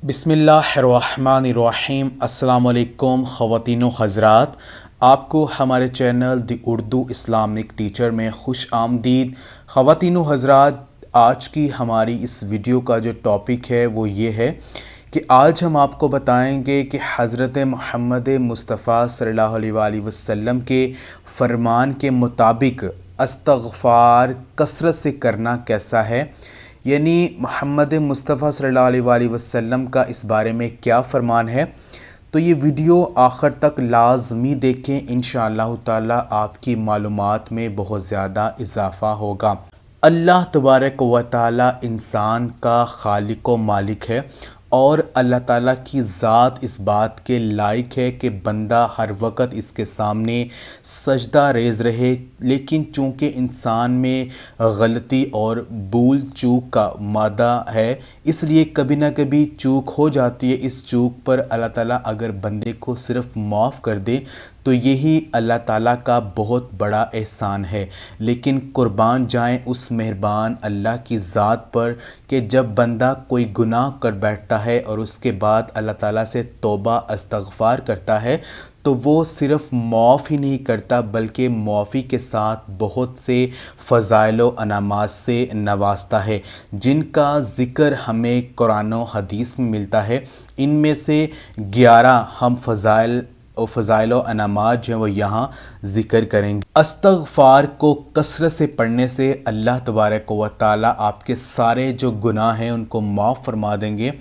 बिस्मिल्लाहिर्रहमानिर्रहीम। अस्सलामुअलैकुम ख़वातीन व हज़रात, आपको हमारे चैनल दी उर्दू इस्लामिक टीचर में खुश आमदीद। ख़वातीन व हज़रात, आज की हमारी इस वीडियो का जो टॉपिक है वो ये है कि आज हम आपको बताएंगे कि हज़रत मोहम्मद मुस्तफ़ा सल्लल्लाहु अलैहि वसल्लम के फरमान के मुताबिक अस्तग़फ़ार कसरत से करना कैसा है, यानी मोहम्मद मुस्तफ़ा सल्लल्लाहु अलैहि वसल्लम का इस बारे में क्या फ़रमान है। तो ये वीडियो आखिर तक लाजमी देखें, इंशाअल्लाह ताला आपकी मालूमात में बहुत ज़्यादा इजाफ़ा होगा। अल्लाह तबारक व ताला इंसान का खालिक व मालिक है और अल्लाह ताला की ज़ात इस बात के लायक है कि बंदा हर वक्त इसके सामने सजदा रेज़ रहे, लेकिन चूँकि इंसान में गलती और भूल चूक का मादा है, इसलिए कभी ना कभी चूक हो जाती है। इस चूक पर अल्लाह ताला अगर बंदे को सिर्फ़ माफ़ कर दे तो यही अल्लाह ताला का बहुत बड़ा एहसान है। लेकिन कुर्बान जाएं उस मेहरबान अल्लाह की ज़ात पर कि जब बंदा कोई गुनाह कर बैठता है और उसके बाद अल्लाह ताला से तौबा इस्तग़फ़ार करता है तो वो सिर्फ़ माफ़ ही नहीं करता बल्कि माफ़ी के साथ बहुत से फ़ज़ाइल व अनामात से नवाजता है, जिनका ज़िक्र हमें कुरान व हदीस में मिलता है। इनमें से 11 हम फ़ज़ाइल व अनामात जो हैं वो यहाँ ज़िक्र करेंगे। अस्तग़फ़ार को कसरत से पढ़ने से अल्लाह तबारक व ताला आपके सारे जो गुनाह हैं उनको माफ़ फरमा देंगे।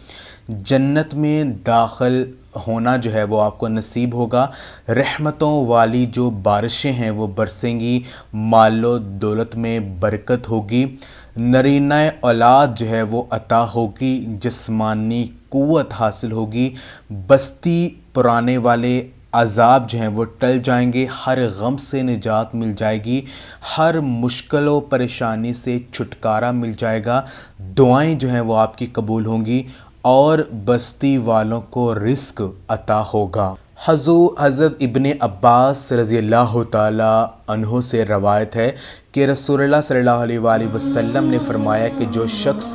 जन्नत में दाखिल होना जो है वो आपको नसीब होगा। रहमतों वाली जो बारिशें हैं वो बरसेंगी, मालो दौलत में बरकत होगी, नरीना औलाद जो है वो अता होगी, जिस्मानी क़ुव्वत हासिल होगी, बस्ती पुराने वाले अज़ाब जो हैं वो टल जाएंगे, हर गम से निजात मिल जाएगी, हर मुश्किल व परेशानी से छुटकारा मिल जाएगा, दुआएं जो हैं वो आपकी कबूल होंगी और बस्ती वालों को रिस्क अता होगा। हज़रत इब्ने अब्बास रज़ियल्लाहु ताला अन्हु से रवायत है कि रसूलुल्लाह सल्लल्लाहु अलैहि वसल्लम ने फरमाया कि जो शख्स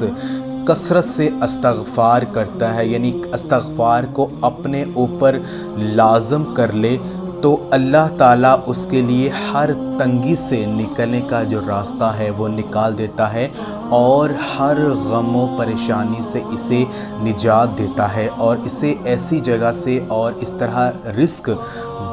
कसरत से अस्तग़फ़ार करता है, यानी अस्तग़फ़ार को अपने ऊपर लाज़म कर ले, तो अल्लाह ताला उसके लिए हर तंगी से निकलने का जो रास्ता है वो निकाल देता है और हर गम व परेशानी से इसे निजात देता है और इसे ऐसी जगह से और इस तरह रिस्क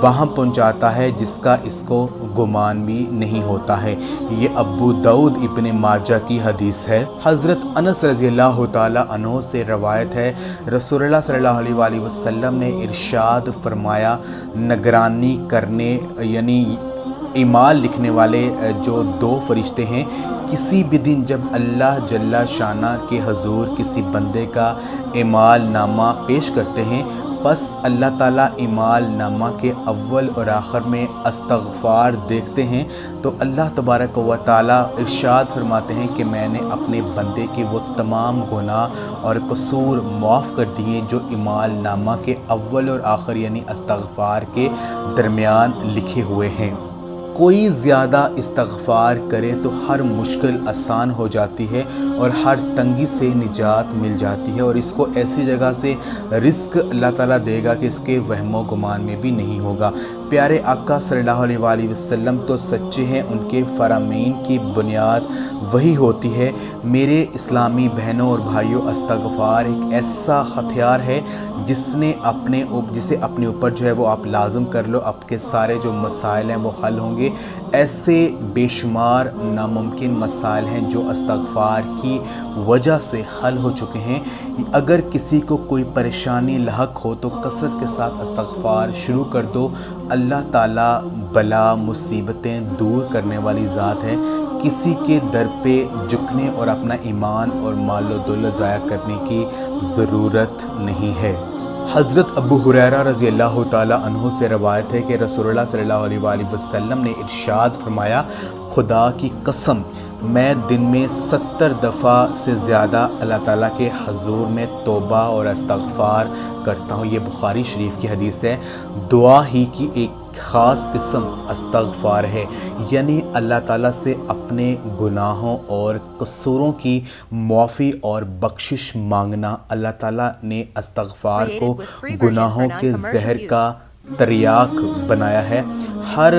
वहाँ पहुँचाता है जिसका इसको गुमान भी नहीं होता है। ये अबू दाऊद इब्ने माजा की हदीस है। हज़रत अनस रज़ियल्लाहु ताला अन्हु से रवायत है, रसूलुल्लाह सल्लल्लाहु अलैहि वसल्लम ने इरशाद फरमाया, निगरानी करने यानी ईमाल लिखने वाले जो 2 फरिश्ते हैं, किसी भी दिन जब अल्लाह जल्ला शाना के हजूर किसी बंदे का ईमाल नामा पेश करते हैं, बस अल्लाह ताला ईमाल नामा के अव्वल और आखिर में अस्तग़फ़ार देखते हैं तो अल्लाह तबारक व ताला इरशाद फरमाते हैं कि मैंने अपने बंदे के वो तमाम गुनाह और कसूर माफ़ कर दिए जो ईमाल नामा के अव्वल और आखिर यानी अस्तग़फ़ार के दरमियान लिखे हुए हैं। कोई ज़्यादा इस्तग़फ़ार करे तो हर मुश्किल आसान हो जाती है और हर तंगी से निजात मिल जाती है और इसको ऐसी जगह से रिस्क अल्लाह ताला देगा कि इसके वहमो गुमान में भी नहीं होगा। प्यारे आका सल्लल्लाहु अलैहि वसल्लम तो सच्चे हैं, उनके फ़रमान की बुनियाद वही होती है। मेरे इस्लामी बहनों और भाइयों, अस्तग़फ़ार एक ऐसा हथियार है जिसे अपने ऊपर जो है वो आप लाज़म कर लो, आपके सारे जो मसाइल हैं वो हल होंगे। ऐसे बेशुमार नामुमकिन मसाइल हैं जो अस्तग़फ़ार की वजह से हल हो चुके हैं। अगर किसी को कोई परेशानी लाहक हो तो कसरत के साथ अस्तग़फ़ार शुरू कर दो। अल्लाह ताला बला मुसीबतें दूर करने वाली ज़ात है। किसी के दर पे झुकने और अपना ईमान और मालो दौलत ज़ाया करने की ज़रूरत नहीं है। हज़रत अबू हुरैरा रज़ियल्लाहु ताला अन्हु से रवायत है कि रसूलुल्लाह सल्लल्लाहु अलैहि वसल्लम ने इरशाद फरमाया, खुदा की कसम मैं दिन में 70 दफ़ा से ज़्यादा अल्लाह ताला के हजूर में तौबा और इस्तग़फ़ार करता हूँ। ये बुखारी शरीफ की हदीस है। दुआ ही की एक خاص قسم استغفار ہے، یعنی اللہ تعالیٰ سے اپنے گناہوں اور قصوروں کی معافی اور بخشش مانگنا۔ اللہ تعالیٰ نے استغفار کو گناہوں کے زہر کا تریاک بنایا ہے۔ ہر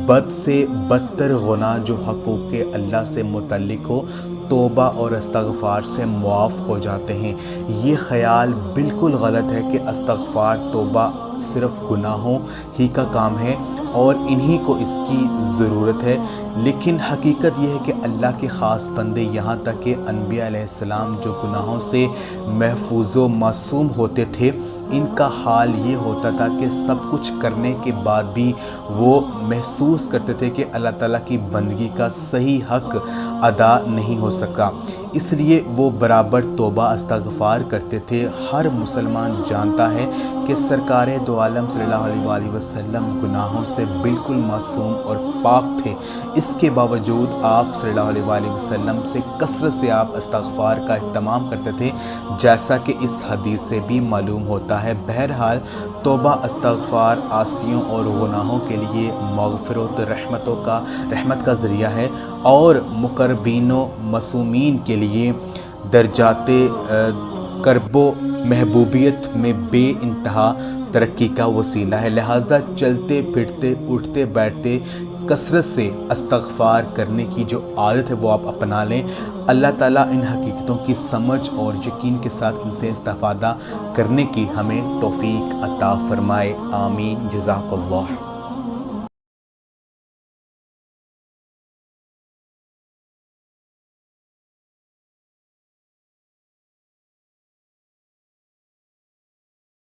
بد سے بدتر گناہ جو حقوق اللہ سے متعلق ہو، توبہ اور استغفار سے معاف ہو جاتے ہیں۔ یہ خیال بالکل غلط ہے کہ استغفار توبہ صرف گناہوں ہی کا کام ہے اور انہی کو اس کی ضرورت ہے، لیکن حقیقت یہ ہے کہ اللہ کے خاص بندے یہاں تک کہ انبیاء علیہ السلام جو گناہوں سے محفوظ و معصوم ہوتے تھے، ان کا حال یہ ہوتا تھا کہ سب کچھ کرنے کے بعد بھی وہ محسوس کرتے تھے کہ اللہ تعالیٰ کی بندگی کا صحیح حق ادا نہیں ہو سکا، اس لیے وہ برابر توبہ استغفار کرتے تھے۔ ہر مسلمان جانتا ہے کہ سرکار دو عالم صلی اللہ علیہ وآلہ وسلم گناہوں سے بالکل معصوم اور پاک تھے، اس کے باوجود آپ صلی اللہ علیہ وآلہ وسلم سے کثرت سے آپ استغفار کا اہتمام کرتے تھے، جیسا کہ اس حدیث سے بھی معلوم ہوتا ہے۔ بہرحال توبہ استغفار عاصیوں اور گناہوں کے لیے مغفرت رحمت کا ذریعہ ہے اور مقربین و معصومین کے لیے درجات قرب و محبوبیت میں بے انتہا ترقی کا وسیلہ ہے۔ لہٰذا چلتے پھرتے اٹھتے بیٹھتے کثرت سے استغفار کرنے کی جو عادت ہے وہ آپ اپنا لیں۔ اللہ تعالیٰ ان حقیقتوں کی سمجھ اور یقین کے ساتھ ان سے استفادہ کرنے کی ہمیں توفیق عطا فرمائے، آمین، جزاک اللہ۔